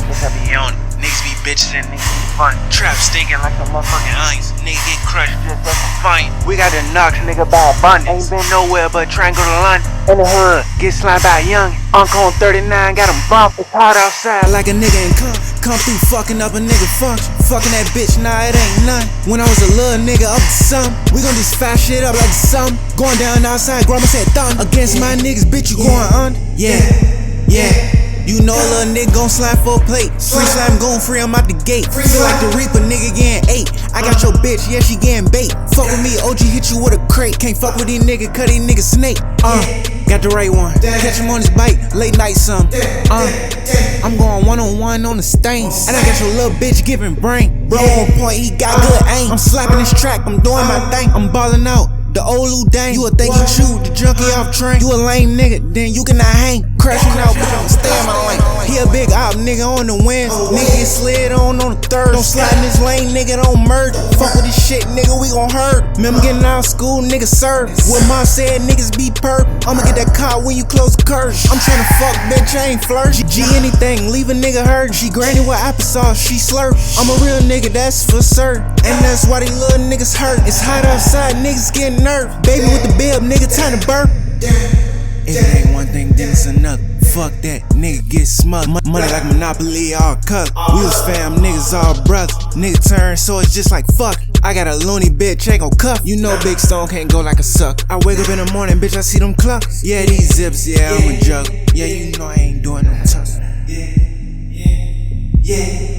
Yes, I be on it. Niggas be bitches and niggas be fun. Trap stinking like some motherfucking onions. Nigga get crushed just for fight. We got the knocks, nigga, by abundance. Ain't been nowhere but try and go to London. In the hood, get slimed by a young. Uncle on 39 got him bumped. It's hot outside like a nigga in come through fucking up a nigga function. Fucking that bitch, nah, it ain't none. When I was a little nigga up to something, we gon' just fast shit up like something. Going down outside, grandma said thumb. Against my niggas, bitch, you going under. Yeah. You know a little nigga gon' slide for a plate. Free slime gon' free, I'm out the gate. Feel like the Reaper, nigga getting 8. I got your bitch, yeah, she getting bait. Fuck with me, OG hit you with a crate. Can't fuck with these niggas, cut these niggas snake. Got the right one. Catch him on his bike, late night something. I'm going one-on-one on the stains. And I got your little bitch giving brain. Bro on point, he got good aim. I'm slapping this track, I'm doing my thing. I'm ballin' out. The old Lou Dang, you would think you shoot the junkie off train. You a lame nigga, then you cannot hang. Crashing out, bitch, I'ma stay in my lane. He a big op, nigga on the wins. Nigga get slid on the third. Don't slide in this lane, nigga, don't merge. Fuck with this shit, nigga, we gon' hurt. Remember getting out of school, nigga serve. What mom said, niggas be perp. I'ma get that car when you close the curtain. I'm tryna fuck, bitch, I ain't flirt. G anything, leave a nigga hurt. She granny with applesauce, she slurp. I'm a real nigga, that's for certain. And that's why these little niggas hurt. It's hot outside, niggas getting nerved. Baby with the bib, nigga, time to burp. If it ain't one thing, then it's another. Fuck that, nigga get smothered. Money like Monopoly, all cut. We was fam, niggas all brothers. Nigga turn, so it's just like fuck. I got a loony bitch, ain't gon' cuff. You know Big Stone can't go like a suck. I wake up in the morning, bitch, I see them clucks. Yeah, these zips, yeah, I'm a jug. Yeah, you know I ain't doing no tuss. Yeah.